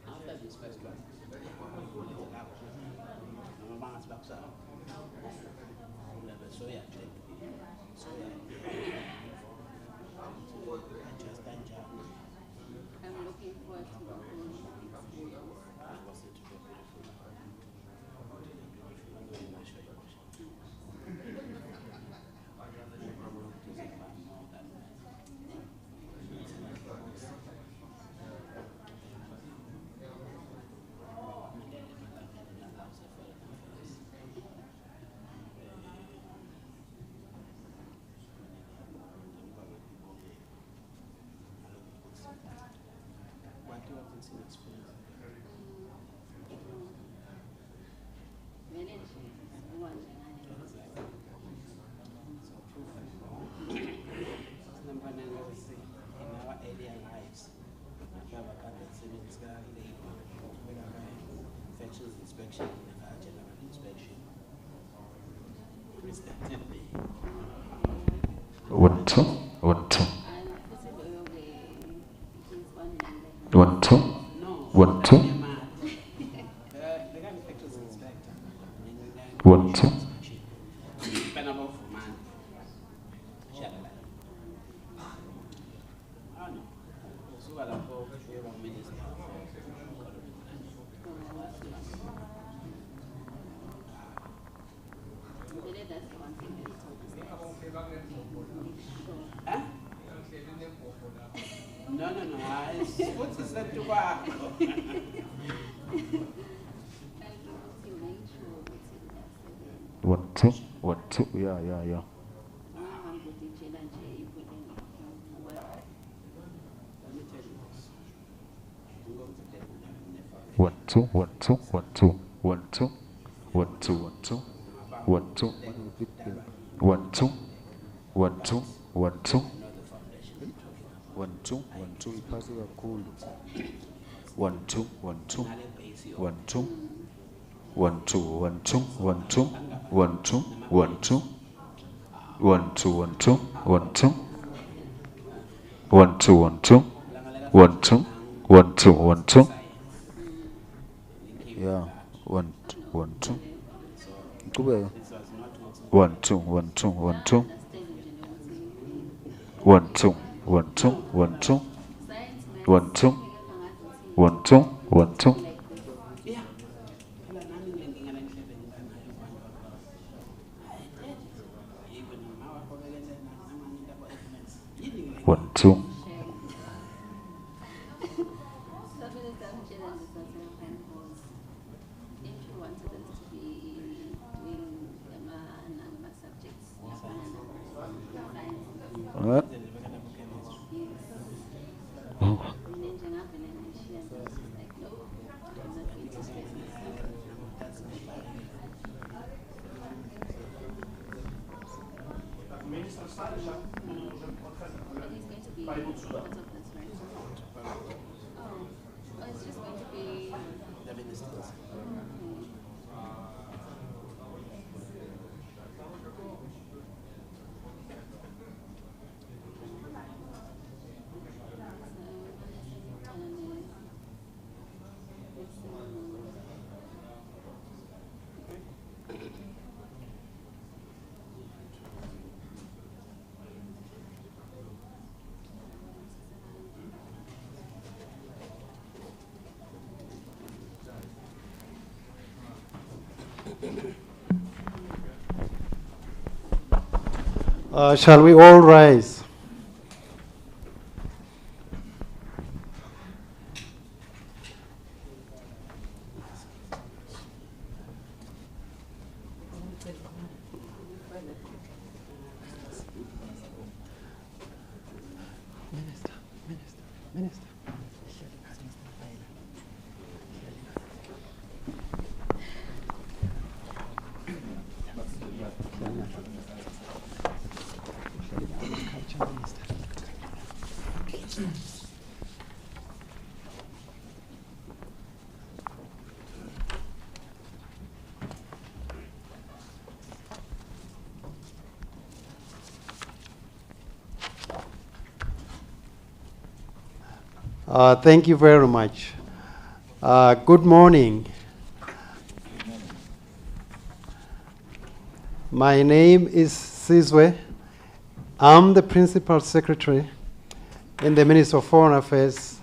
After this first one, soya I'm looking forward to the inspection, general inspection. One, two, one, two. One, two, one, two. One, two. No. What is that to One, two, one, two. Yeah. One, two, one, two, one, two, one, two, one, two, one, two, one, two, one, two, one, two, one, two. One, two, one, two, ipasi kakhulu. One, two, one, two, one, two, one, two, one, two, one, two, one, two, one, two, one, two, one, two, one, two, one, two, one, two, one, two, one, two, one, two. Yeah, one, two. One, two, one, two, one, two. One, two, one, two, one, two. One, two, one, two, one, two. One, two. What? Oh. It's just going to be the ministers. Shall we all rise? Minister. Thank you very much. Good morning. My name is Sizwe. I'm the Principal Secretary in the Ministry of Foreign Affairs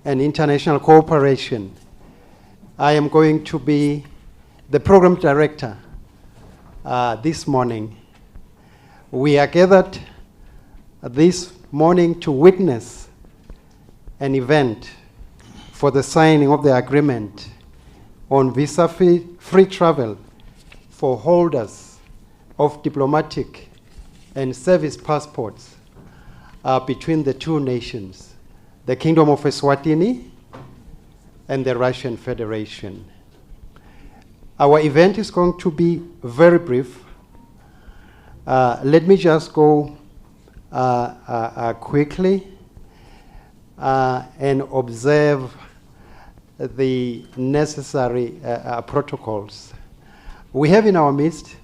and International Cooperation. I am going to be the Program Director this morning. We are gathered this morning to witness an event for the signing of the agreement on visa-free travel for holders of diplomatic and service passports between the two nations, the Kingdom of Eswatini and the Russian Federation. Our event is going to be very brief. Let me just go quickly and observe the necessary protocols. We have in our midst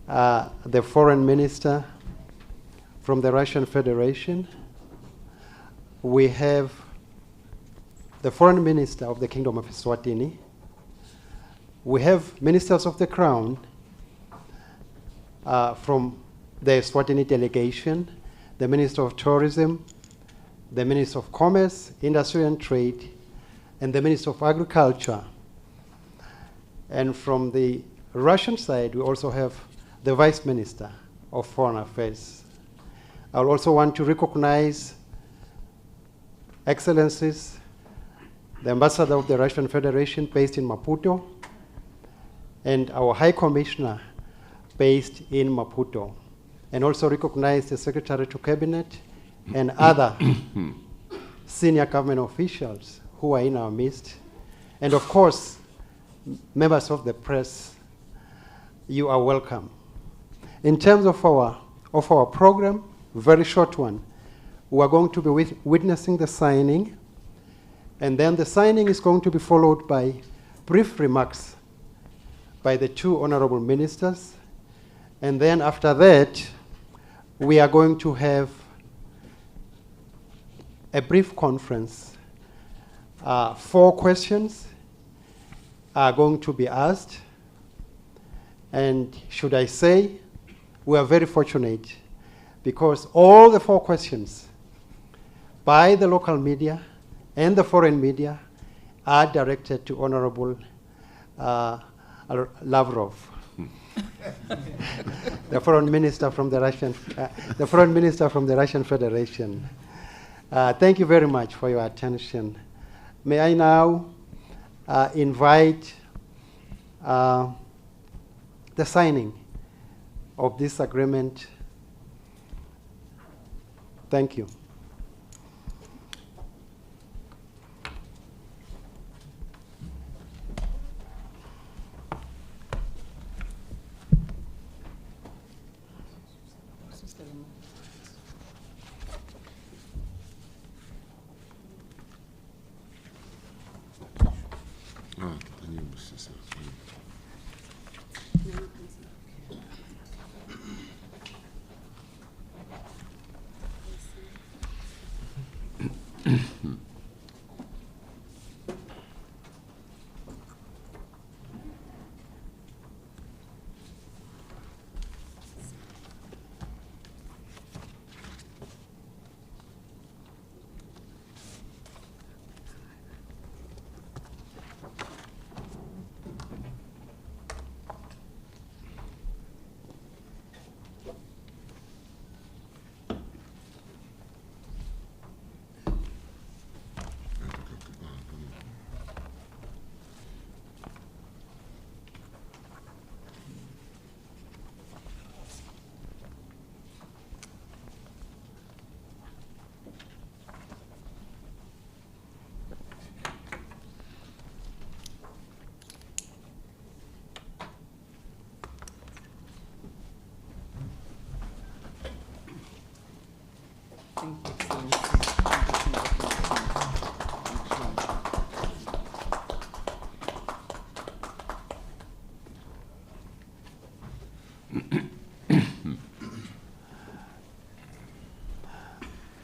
the Foreign Minister from the Russian Federation. We have the Foreign Minister of the Kingdom of Eswatini. We have Ministers of the Crown from the Eswatini delegation, the Minister of Tourism, the Minister of Commerce, Industry and Trade, and the Minister of Agriculture. And from the Russian side, we also have the Vice Minister of Foreign Affairs. I also want to recognize Excellencies, the Ambassador of the Russian Federation based in Maputo, and our High Commissioner based in Maputo, and also recognize the Secretary to Cabinet and other senior government officials who are in our midst. And of course, members of the press, you are welcome. In terms of our program, very short one, we are going to be witnessing the signing, and then the signing is going to be followed by brief remarks by the two honorable ministers. And then after that, we are going to have a brief conference. 4 questions are going to be asked. And should I say, we are very fortunate because all the 4 questions by the local media and the foreign media are directed to Honorable Lavrov, the foreign minister from the Russian Federation. Thank you very much for your attention. May I now invite the signing of this agreement. Thank you.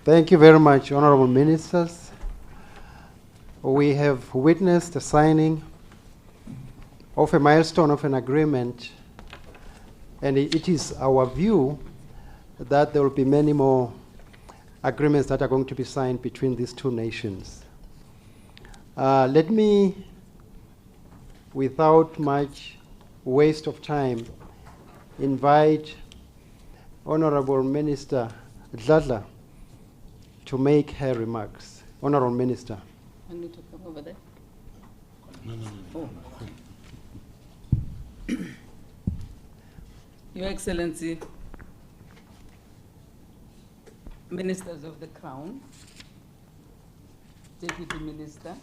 Thank you very much, Honorable Ministers. we have witnessed the signing of a milestone of an agreement, and it is our view that there will be many more agreements that are going to be signed between these two nations. Let me, without much waste of time, invite Honorable Minister Dladla to make her remarks. Honorable Minister. I need to come over there. No. Oh. Your Excellency, Ministers of the Crown, Deputy Minister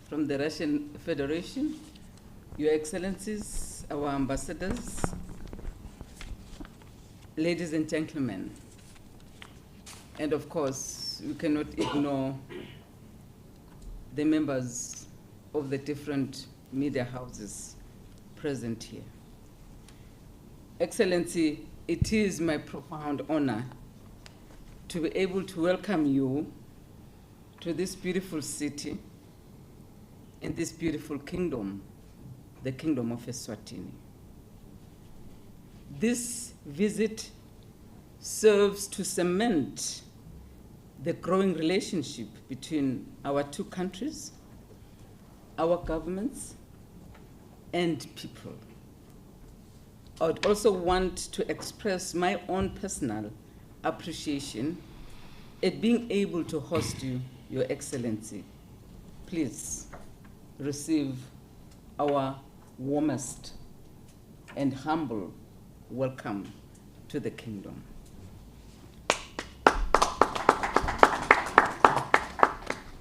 from the Russian Federation, Your Excellencies, our ambassadors, ladies and gentlemen, and of course, we cannot ignore the members of the different media houses present here. Excellency, it is my profound honor to be able to welcome you to this beautiful city in this beautiful kingdom, the Kingdom of Eswatini. This visit serves to cement the growing relationship between our two countries, our governments, and people. I would also want to express my own personal appreciation at being able to host you, Your Excellency. Please receive our warmest and humble welcome to the kingdom.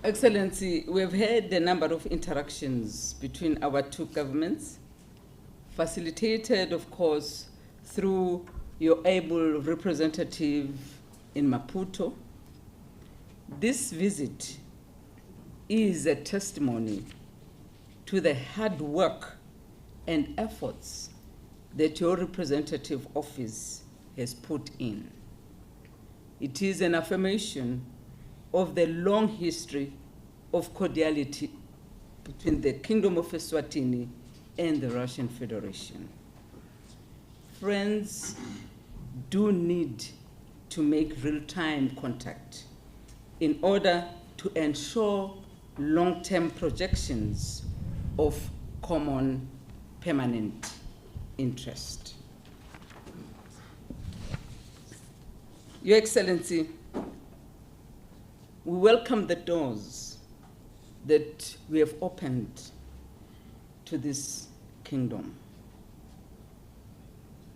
Excellency, we have had a number of interactions between our two governments, facilitated, of course, through your able representative in Maputo. This visit is a testimony to the hard work and efforts that your representative office has put in. It is an affirmation of the long history of cordiality between the Kingdom of Eswatini and the Russian Federation. Friends do need to make real-time contact in order to ensure long-term projections of common permanent interest. Your Excellency, we welcome the doors that we have opened to this kingdom.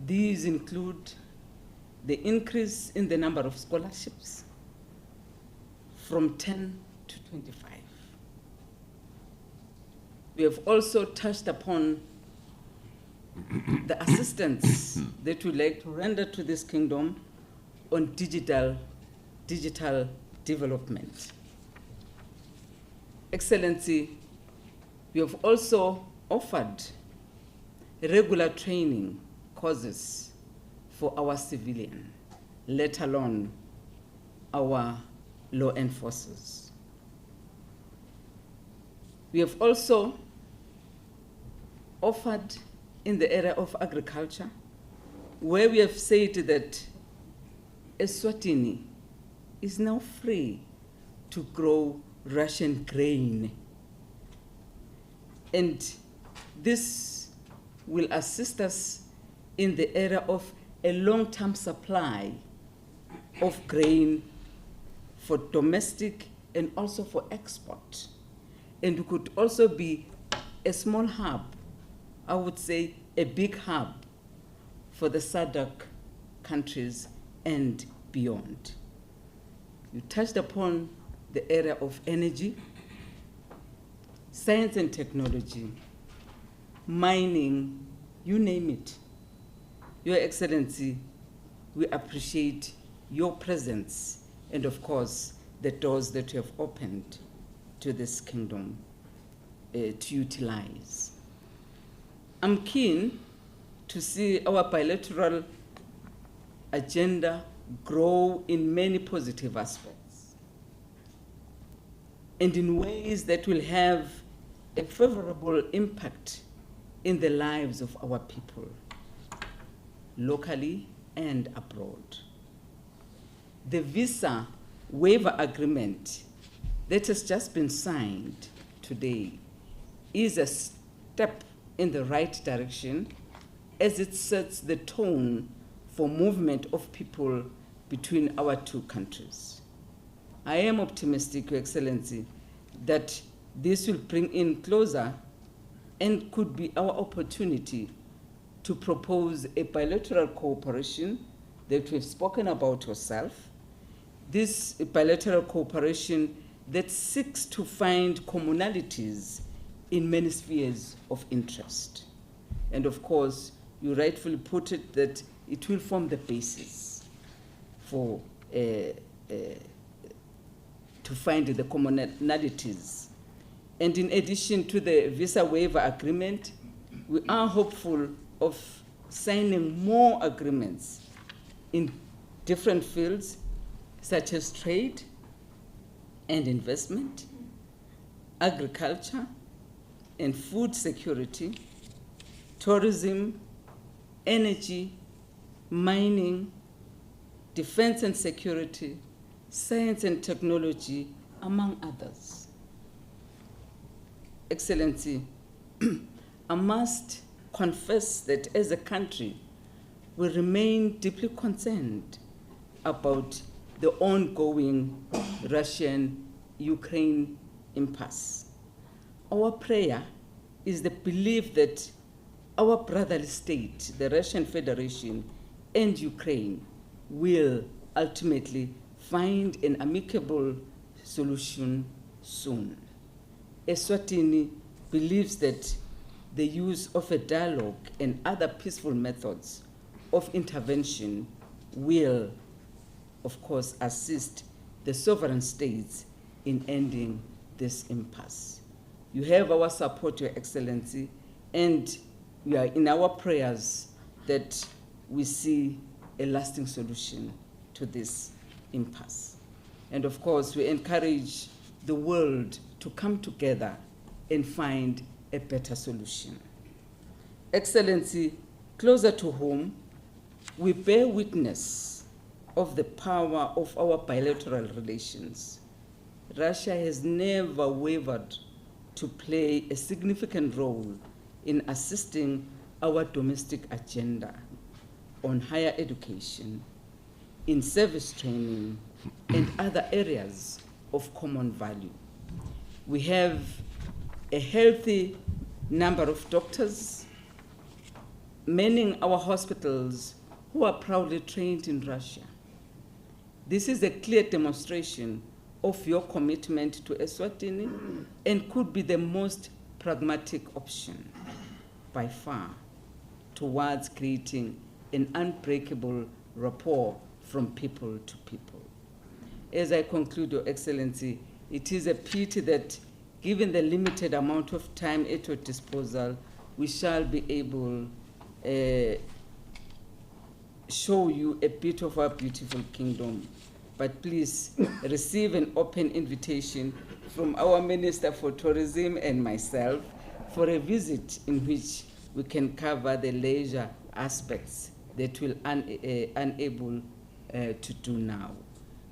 These include the increase in the number of scholarships from 10 to 25. We have also touched upon the assistance that we like to render to this kingdom on digital development. Excellency, we have also offered regular training courses for our civilian, let alone our law enforcers. We have also offered in the area of agriculture, where we have said that Eswatini is now free to grow Russian grain. And this will assist us in the area of a long-term supply of grain for domestic and also for export. And it could also be a small hub, I would say a big hub for the SADC countries and beyond. You touched upon the area of energy, science and technology, mining, you name it. Your Excellency, we appreciate your presence and, of course, the doors that you have opened to this kingdom to utilize. I'm keen to see our bilateral agenda grow in many positive aspects. and in ways that will have a favorable impact in the lives of our people, locally and abroad. The visa waiver agreement that has just been signed today is a step in the right direction as it sets the tone for movement of people between our two countries. I am optimistic, Your Excellency, that this will bring in closer and could be our opportunity to propose a bilateral cooperation that we've spoken about yourself. This bilateral cooperation that seeks to find commonalities in many spheres of interest. And of course, you rightfully put it that it will form the basis for to find the commonalities. And in addition to the visa waiver agreement, we are hopeful of signing more agreements in different fields, such as trade and investment, agriculture and food security, tourism, energy, mining, defense and security, science and technology, among others. Excellency, I must confess that as a country, we remain deeply concerned about the ongoing Russian-Ukraine impasse. Our prayer is the belief that our brotherly state, the Russian Federation and Ukraine, will ultimately find an amicable solution soon. Eswatini believes that the use of a dialogue and other peaceful methods of intervention will, of course, assist the sovereign states in ending this impasse. You have our support, Your Excellency, and we are in our prayers that we see a lasting solution to this impasse. And of course, we encourage the world to come together and find a better solution. Excellency, closer to home, we bear witness of the power of our bilateral relations. Russia has never wavered to play a significant role in assisting our domestic agenda on higher education, in service training, and other areas of common value. We have a healthy number of doctors, many in our hospitals who are proudly trained in Russia. This is a clear demonstration of your commitment to Eswatini and could be the most pragmatic option by far towards creating an unbreakable rapport from people to people. As I conclude, Your Excellency, it is a pity that given the limited amount of time at your disposal, we shall be able show you a bit of our beautiful kingdom. But please receive an open invitation from our Minister for Tourism and myself for a visit in which we can cover the leisure aspects that we'll unable to do now.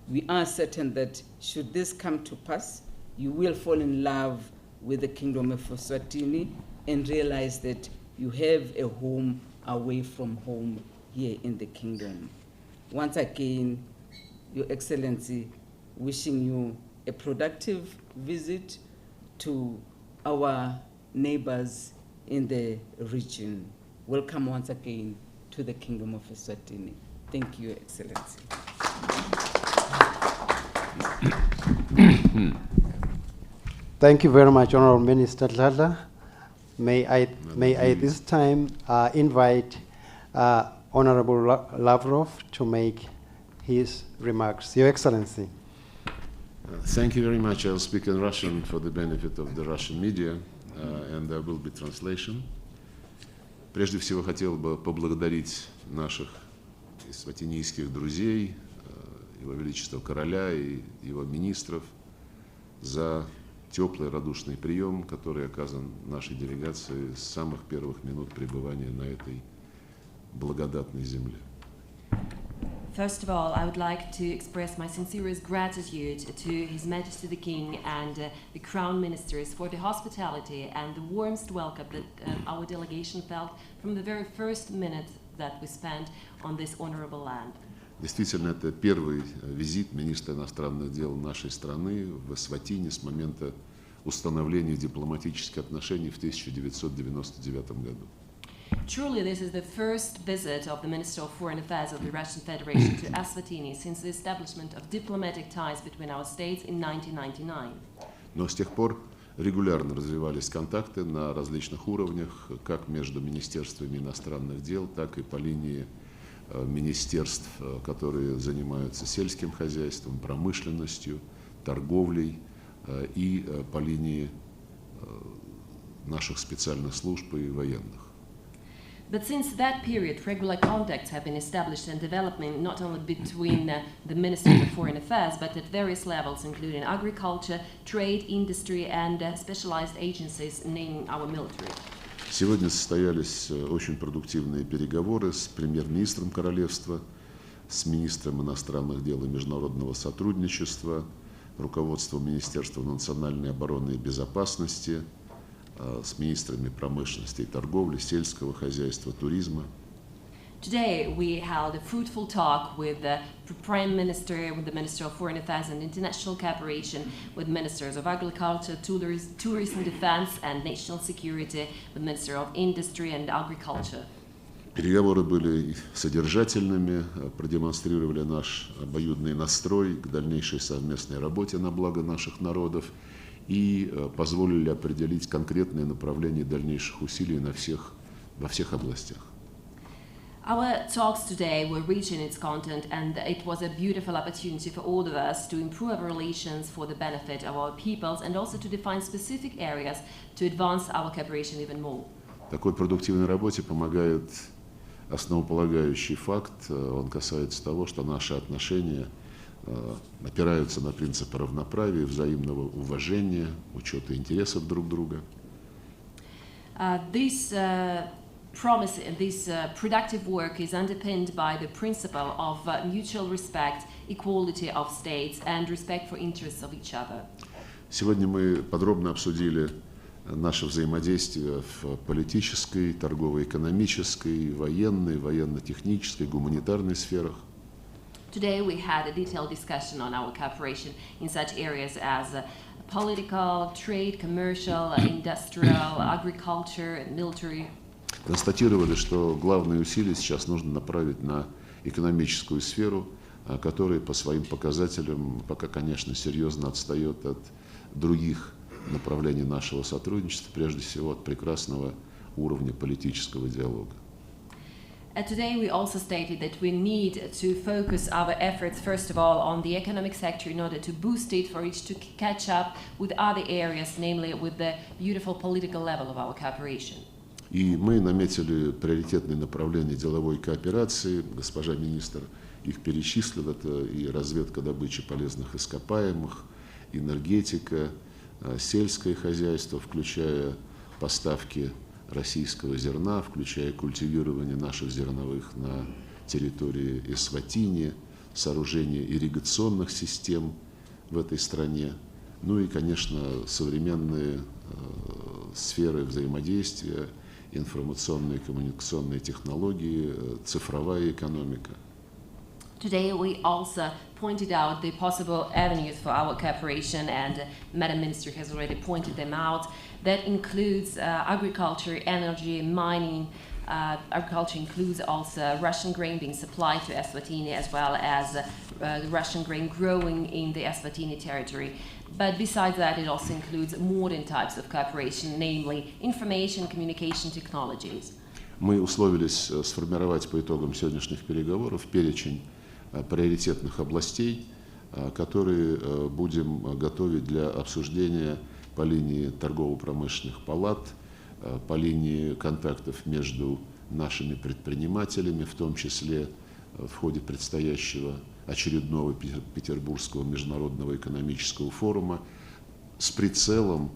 We are certain that should this come to pass, you will fall in love with the Kingdom of Eswatini and realize that you have a home away from home here in the kingdom. Once again, Your Excellency, wishing you a productive visit to our neighbors in the region. Welcome once again to the Kingdom of Eswatini. Thank you, Your Excellency. Thank you very much, Honorable Minister Dladla. May I this time invite Honorable Lavrov to make his remarks. Your Excellency. Thank you very much. I'll speak in Russian for the benefit of the Russian media, and there will be translation. Прежде всего хотел бы поблагодарить наших эсватинийских друзей, Его Величества Короля и его министров за теплый, радушный прием, который оказан нашей делегации с самых первых минут пребывания на этой благодатной земле. First of all, I would like to express my sincerest gratitude to His Majesty the King and the Crown Ministers for the hospitality and the warmest welcome that our delegation felt from the very first minute that we spent on this honorable land. Действительно, это первый визит министра иностранных дел нашей страны в Эсватини с момента установления дипломатических отношений в 1999 году. Truly, this is the first visit of the Minister of Foreign Affairs of the Russian Federation to Eswatini since the establishment of diplomatic ties between our states in 1999. Но с тех пор регулярно развивались контакты на различных уровнях, как между министерствами иностранных дел, так и по линии министерств, которые занимаются сельским хозяйством, промышленностью, торговлей, и по линии наших специальных служб и военных. But since that period, regular contacts have been established and developing not only between the Ministers of Foreign Affairs, but at various levels, including agriculture, trade, industry, and specialized agencies, naming our military. Сегодня состоялись очень продуктивные переговоры с премьер-министром королевства, с министром иностранных дел и международного сотрудничества, руководством Министерства национальной обороны и безопасности, с министрами промышленности и торговли, сельского хозяйства, туризма. Today we held a fruitful talk with the Prime Minister, with the Minister of Foreign Affairs and International Cooperation, with Ministers of Agriculture, Tourism, Defense and National Security, with Minister of Industry and Agriculture. Переговоры были содержательными, продемонстрировали наш обоюдный настрой к дальнейшей совместной работе на благо наших народов и позволили определить конкретные направления дальнейших усилий во всех областях. Our talks today were rich in its content, and it was a beautiful opportunity for all of us to improve our relations for the benefit of our peoples and also to define specific areas to advance our cooperation even more. Такой продуктивной работе помогает основополагающий факт, он касается того, что наши отношения опираются на принципы равноправия, взаимного уважения, учета интересов друг друга. This productive work is underpinned by the principle of mutual respect, equality of states, and respect for interests of each other. Сегодня мы подробно обсудили наше взаимодействие в политической, торгово-экономической, военной, военно-технической, гуманитарной сферах. Today we had a detailed discussion on our cooperation in such areas as political, trade, commercial, industrial, agriculture, and military. Констатировали, что главные усилия сейчас нужно направить на экономическую сферу, которая по своим показателям пока, конечно, серьезно отстает от других направлений нашего сотрудничества, прежде всего от прекрасного уровня политического диалога. Today we also stated that we need to focus our efforts first of all on the economic sector in order to boost it for it to catch up with other areas, namely with the beautiful political level of our cooperation. И мы наметили приоритетные направления деловой кооперации. Госпожа министр их перечислила. Это и разведка добычи полезных ископаемых, энергетика, сельское хозяйство, включая поставки российского зерна, включая культивирование наших зерновых на территории Эсватини, сооружение ирригационных систем в этой стране, ну и, конечно, современные сферы взаимодействия, информационные и коммуникационные технологии, цифровая экономика. Today we also pointed out the possible avenues for our cooperation, and Madam Minister has already pointed them out. That includes agriculture, energy, mining. Agriculture includes also Russian grain being supplied to Eswatini, as well as the Russian grain growing in the Eswatini territory. But besides that, it also includes modern types of cooperation, namely information communication technologies. Мы условились сформировать по итогам сегодняшних переговоров перечень приоритетных областей, которые будем готовить для обсуждения по линии торгово-промышленных палат, по линии контактов между нашими предпринимателями, в том числе в ходе предстоящего очередного Петербургского международного экономического форума, с прицелом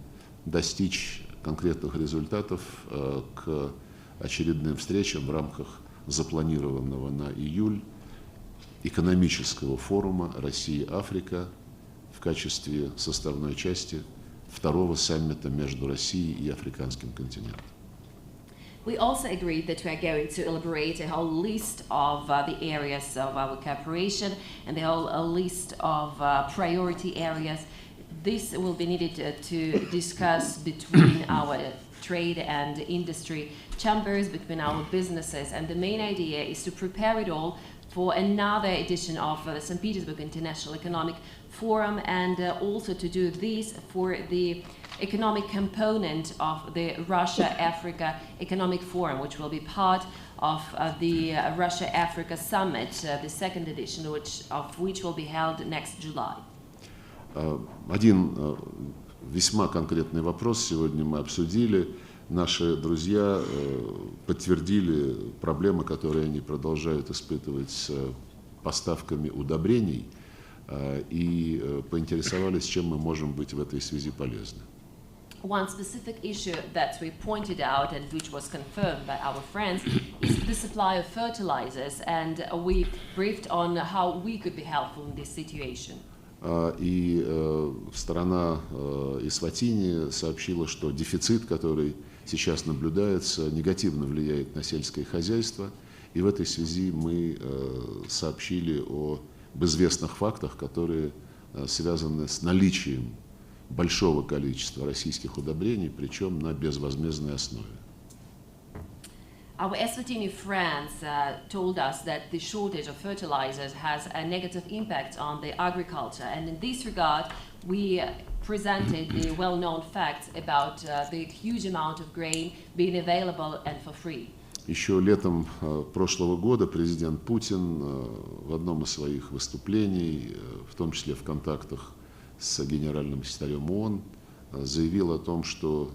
достичь конкретных результатов к очередным встречам в рамках запланированного на июль экономического форума Россия-Африка в качестве составной части второго саммита между Россией и африканским континентом. We also agreed that we are going to elaborate a whole list of the areas of our cooperation and the whole list of priority areas. This will be needed to discuss between our trade and industry chambers, between our businesses, and the main idea is to prepare it all for another edition of the St. Petersburg International Economic Forum, and also to do this for the economic component of the Russia-Africa Economic Forum, which will be part of the Russia-Africa Summit, the second edition, of which will be held next July. Один весьма конкретный вопрос сегодня мы обсудили. Наши друзья подтвердили проблемы, которые они продолжают испытывать с поставками удобрений, и поинтересовались, чем мы можем быть в этой связи полезны. One specific issue that we pointed out and which was confirmed by our friends is the supply of fertilizers, and we briefed on how we could be helpful in this situation. И страна Эсватини сообщила, что дефицит, который сейчас наблюдается, негативно влияет на сельское хозяйство, и в этой связи мы сообщили об известных фактах, которые связаны с наличием большого количества российских удобрений, причем на безвозмездной основе. Our Eswatini friends told us that the shortage of fertilizers has a negative impact on the agriculture, and in this regard we presented the well-known facts about the huge amount of grain being available and for free. Еще летом прошлого года президент Путин в одном из своих выступлений, в том числе в контактах с генеральным секретарем ООН, заявил о том, что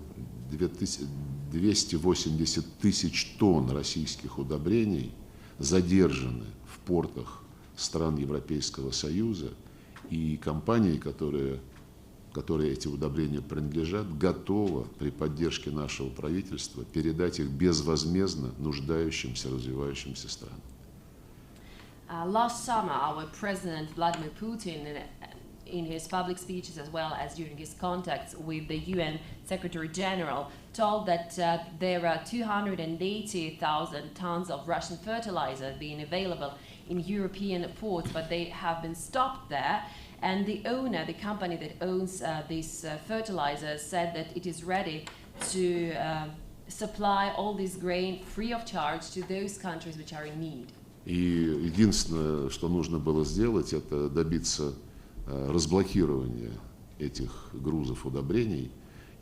280 тысяч тонн российских удобрений задержаны в портах стран Европейского Союза, и компании, которые эти удобрения принадлежат, готова при поддержке нашего правительства передать их безвозмездно нуждающимся, развивающимся странам. Last summer, our President Vladimir Putin, in his public speeches as well as during his contacts with the UN Secretary General, told that there are 280,000 tons of Russian fertilizer being available in European ports, but they have been stopped there. And the owner, the company that owns this fertilizer, said that it is ready to supply all this grain free of charge to those countries which are in need. И единственное, что нужно было сделать, это добиться разблокирования этих грузов удобрений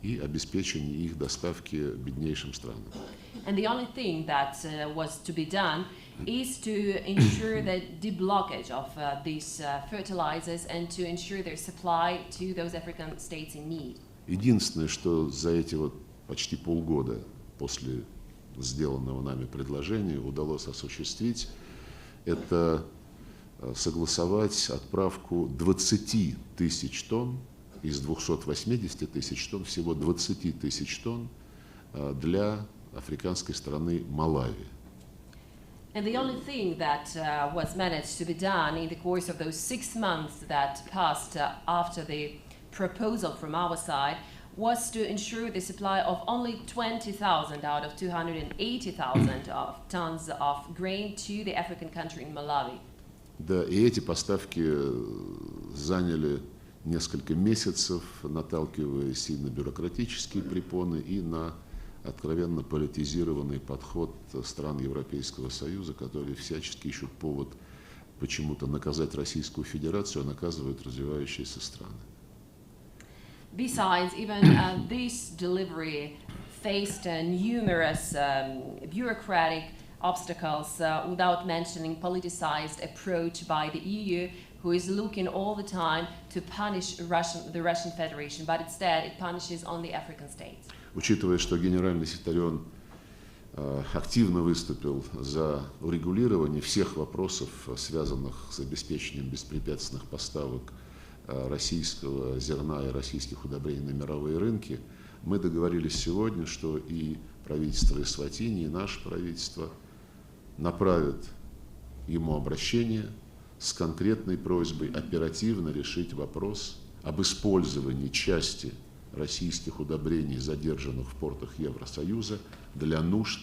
и обеспечения их доставки беднейшим странам. And the only thing that was to be done is to ensure the deblockage of these fertilizers and to ensure their supply to those African states in need. Единственное, что за эти вот почти полгода после сделанного нами предложения удалось осуществить, это согласовать отправку 20 тысяч тонн из 280 тысяч тонн, всего 20 тысяч тонн для африканской страны Малави. And the only thing that was managed to be done in the course of those 6 months that passed after the proposal from our side was to ensure the supply of only 20,000 out of 280,000 of tons of grain to the African country in Malawi. Да, и эти поставки заняли несколько месяцев, наталкиваясь и на бюрократические препоны, и на откровенно политизированный подход стран Европейского Союза, которые всячески ищут повод почему-то наказать Российскую Федерацию, а наказывают развивающиеся страны. Besides, even this delivery faced numerous bureaucratic obstacles, without mentioning politicized approach by the EU, who is looking all the time to punish the Russian Federation, but instead it punishes only African states. Учитывая, что генеральный секретарь активно выступил за урегулирование всех вопросов, связанных с обеспечением беспрепятственных поставок российского зерна и российских удобрений на мировые рынки, мы договорились сегодня, что и правительство Эсватини, и наше правительство направят ему обращение с конкретной просьбой оперативно решить вопрос об использовании части российских удобрений, задержанных в портах Евросоюза, для нужд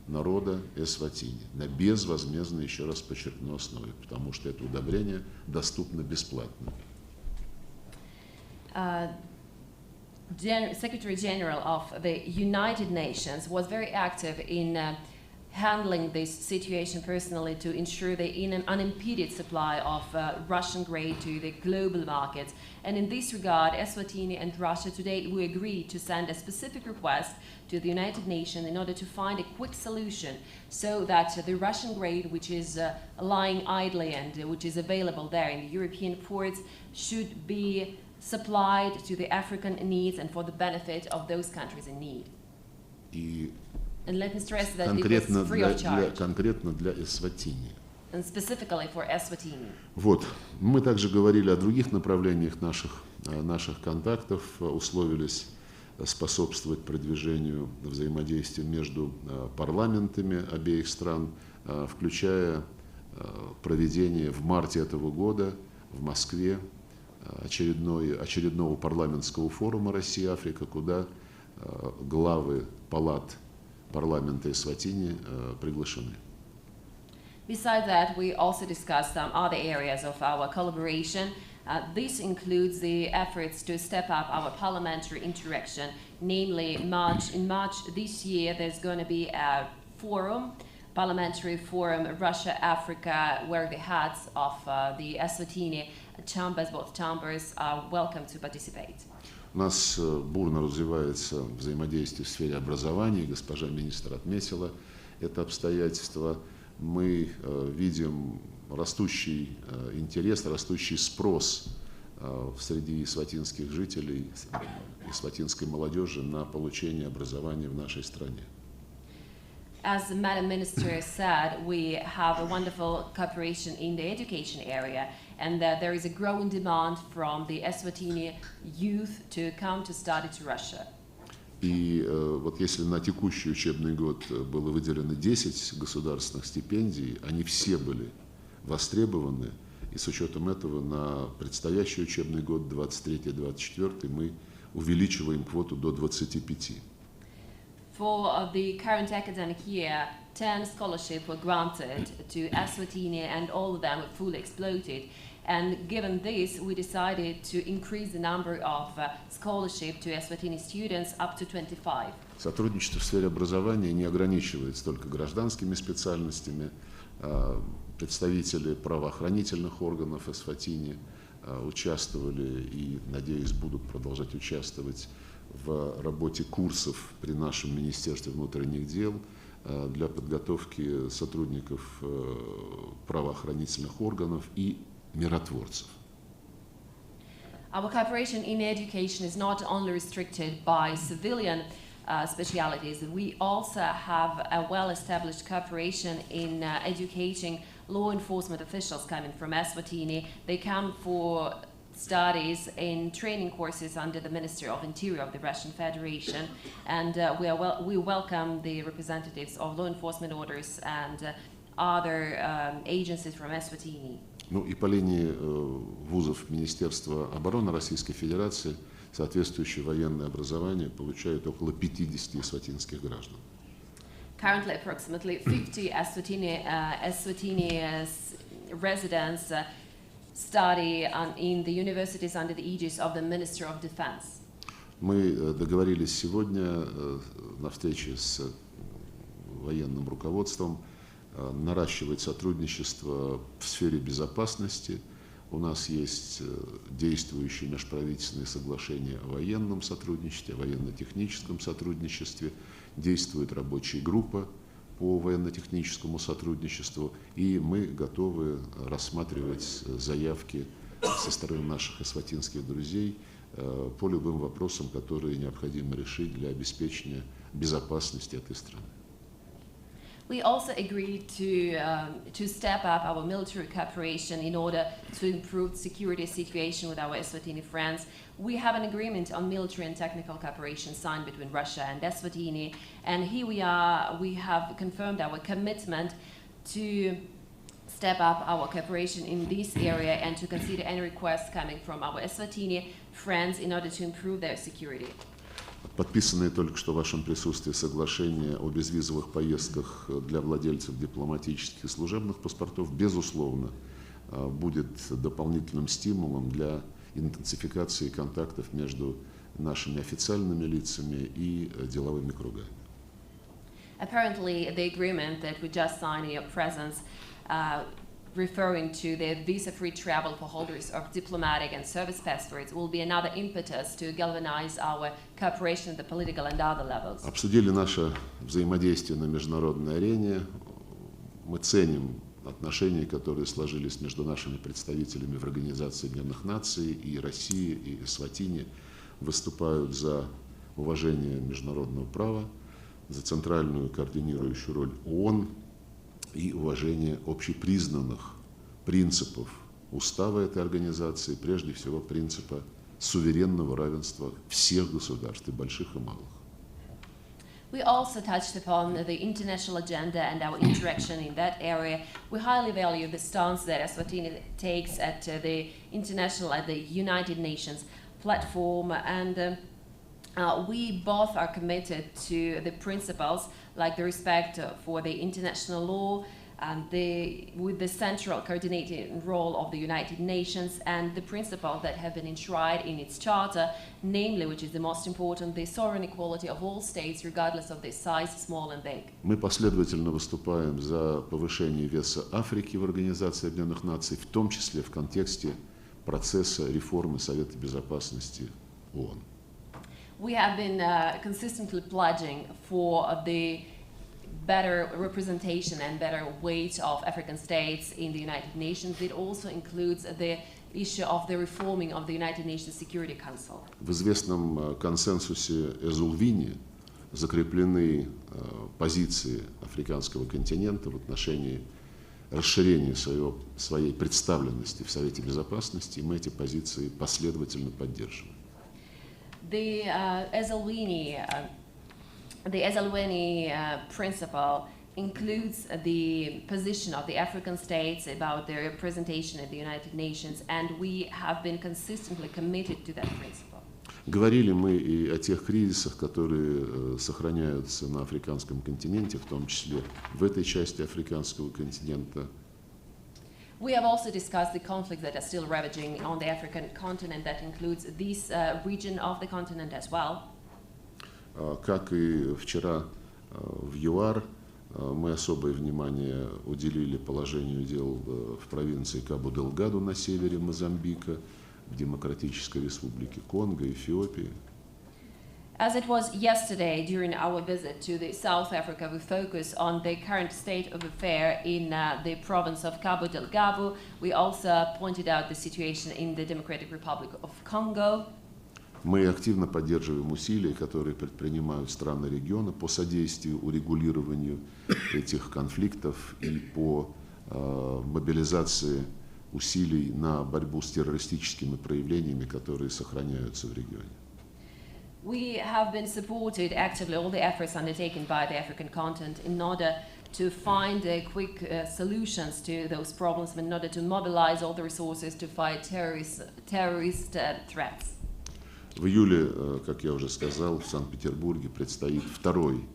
народа Эсватини на безвозмездной, еще раз подчеркну, основе, потому что это удобрение доступно бесплатно. Secretary General of the United Nations was very active in handling this situation personally to ensure the unimpeded supply of Russian grain to the global markets. And in this regard, Eswatini and Russia today we agreed to send a specific request to the United Nations in order to find a quick solution so that the Russian grain, which is lying idly and which is available there in the European ports, should be supplied to the African needs and for the benefit of those countries in need. And let me stress that it was free of charge. Конкретно для Эсватини. And specifically for Eswatini. Вот. Мы также говорили о других направлениях наших контактов, условились способствовать продвижению взаимодействия между парламентами обеих стран, включая проведение в марте этого года в Москве очередного парламентского форума Россия-Африка, куда главы палат парламента Эсватини приглашены. Besides that, we also discussed some other areas of our collaboration. This includes the efforts to step up our parliamentary interaction. Namely, in March this year, there's going to be a parliamentary forum, Russia-Africa, where the heads of the Eswatini chambers, both chambers, are welcome to participate. У нас бурно развивается взаимодействие в сфере образования. Госпожа министр отметила это обстоятельство. Мы видим растущий интерес, растущий спрос среди эсватинских жителей, эсватинской молодежи на получение образования в нашей стране. As the Madam Minister said, we have a wonderful cooperation in the education area, and there is a growing demand from the Eswatini youth to come to study to Russia. И вот если на текущий учебный год было выделено 10 государственных стипендий, они все были востребованы, и с учетом этого на предстоящий учебный год 23-24 мы увеличиваем квоту до 25. For the current academic year, 10 scholarships were granted to Eswatini, and all of them were fully exploited. And given this, we decided to increase the number of scholarships to Eswatini students up to 25. Сотрудничество в сфере образования не ограничивается только гражданскими специальностями. Представители правоохранительных органов Эсватини участвовали и, надеюсь, будут продолжать участвовать в работе курсов при нашем Министерстве внутренних дел для подготовки сотрудников правоохранительных органов и миротворцев. Our cooperation in education is not only restricted by civilian specialities. We also have a well-established cooperation in educating law enforcement officials coming from Eswatini. They come for studies in training courses under the Ministry of Interior of the Russian Federation, and we welcome the representatives of law enforcement orders and other agencies from Eswatini. Ну и по линии вузов Министерства обороны Российской Федерации соответствующее военное образование получают около 50 эсватинских граждан. Currently, approximately 50 Eswatini residents study in the universities under the aegis of the Ministry of Defense. Мы договорились сегодня на встрече с военным руководством наращивать сотрудничество в сфере безопасности. У нас есть действующие межправительственные соглашения о военном сотрудничестве, о военно-техническом сотрудничестве. Действует рабочая группа по военно-техническому сотрудничеству, и мы готовы рассматривать заявки со стороны наших эсватинских друзей по любым вопросам, которые необходимо решить для обеспечения безопасности этой страны. We also agreed to step up our military cooperation in order to improve the security situation with our Eswatini friends. We have an agreement on military and technical cooperation signed between Russia and Eswatini, and here we have confirmed our commitment to step up our cooperation in this area and to consider any requests coming from our Eswatini friends in order to improve their security. Подписанное только что в вашем присутствии соглашение о безвизовых поездках для владельцев дипломатических и служебных паспортов, безусловно, будет дополнительным стимулом для интенсификации контактов между нашими официальными лицами и деловыми кругами. Apparently, the agreement that we just signed in your presence, referring to the visa-free travel for holders of diplomatic and service passports, will be another impetus to galvanize our cooperation at the political and other levels. Обсудили наше взаимодействие на международной арене. Мы ценим отношения, которые сложились между нашими представителями в Организации Объединенных Наций, и России, и Эсватини выступают за уважение международного права, за центральную координирующую роль ООН и уважение общепризнанных принципов устава этой организации, прежде всего принципа суверенного равенства всех государств, и больших, и малых. We also touched upon the international agenda and our interaction in that area. We highly value the stance that Eswatini takes at the international, at the United Nations platform, and we both are committed to the principles like the respect for the international law, and with the central coordinating role of the United Nations and the principles that have been enshrined in its charter, namely, which is the most important, the sovereign equality of all states, regardless of their size, small and big. Мы последовательно выступаем за повышение веса Африки в Организации Объединенных Наций, в том числе в контексте процесса реформы Совета Безопасности ООН. We have been consistently pledging for the better representation and better weight of African states in the United Nations. It also includes the issue of the reforming of the United Nations Security Council. В известном консенсусе Эзулвини закреплены позиции африканского континента в отношении расширения своей представленности в Совете Безопасности, и мы эти позиции последовательно поддерживаем. The Ezelweni principle includes the position of the African states about their representation at the United Nations, and we have been consistently committed to that principle. Говорили мы и о тех кризисах, которые сохраняются на африканском континенте, в том числе в этой части африканского континента. We have also discussed the conflicts that are still ravaging on the African continent. That includes this region of the continent as well. Как и вчера в ЮАР, мы особое внимание уделили положению дел в провинции Кабу-Делгаду на севере Мозамбика, в Демократической Республике Конго, Эфиопии. As it was yesterday during our visit to South Africa, we focus on the current state of affairs in the province of Cabo Delgado. We also pointed out the situation in the Democratic Republic of Congo. Мы активно поддерживаем усилия, которые предпринимают страны региона по содействию урегулированию этих конфликтов и по мобилизации усилий на борьбу с террористическими проявлениями, которые сохраняются в регионе. We have been supported actively all the efforts undertaken by the African continent in order to find quick solutions to those problems, in order to mobilize all the resources to fight terrorist threats. В июле, как я уже сказал, в Санкт-Петербурге предстоит второй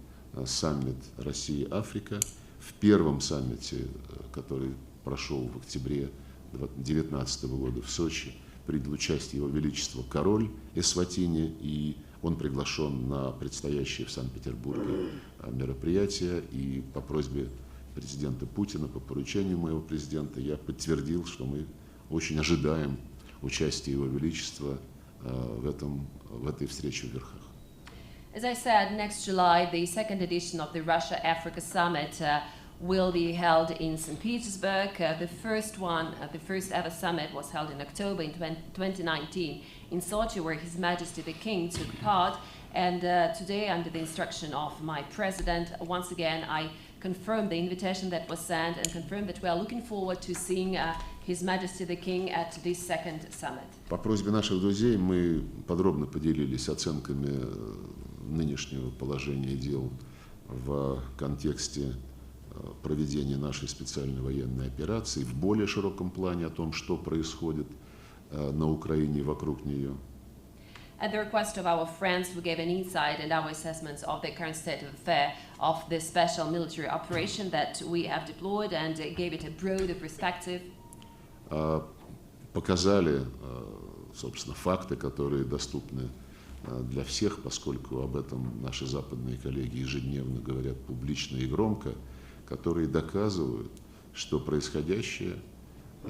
саммит Россия-Африка. В первом саммите, который прошел в октябре 2019 года в Сочи, принял участие Его Величество король Эсватини, и он приглашен на предстоящее в Санкт-Петербурге мероприятие, и по просьбе президента Путина, по поручению моего президента, я подтвердил, что мы очень ожидаем участия Его Величества в этой встрече в Верхах. As I said, next July, the second edition of the Russia-Africa Summit will be held in St. Petersburg. The first ever summit was held in October in 2019 in Sochi, where His Majesty the King took part. And today, under the instruction of my president, once again, I confirm the invitation that was sent and confirm that we are looking forward to seeing His Majesty the King at this second summit. По просьбе наших друзей мы подробно поделились оценками нынешнего положения дел в контексте проведения нашей специальной военной операции в более широком плане о том, что происходит на Украине и вокруг нее. At the request of our friends, we gave an insight and our assessments of the current state of affair of this special military operation that we have deployed and gave it a broader perspective. Показали, собственно, факты, которые доступны для всех, поскольку об этом наши западные коллеги ежедневно говорят публично и громко, которые доказывают, что происходящее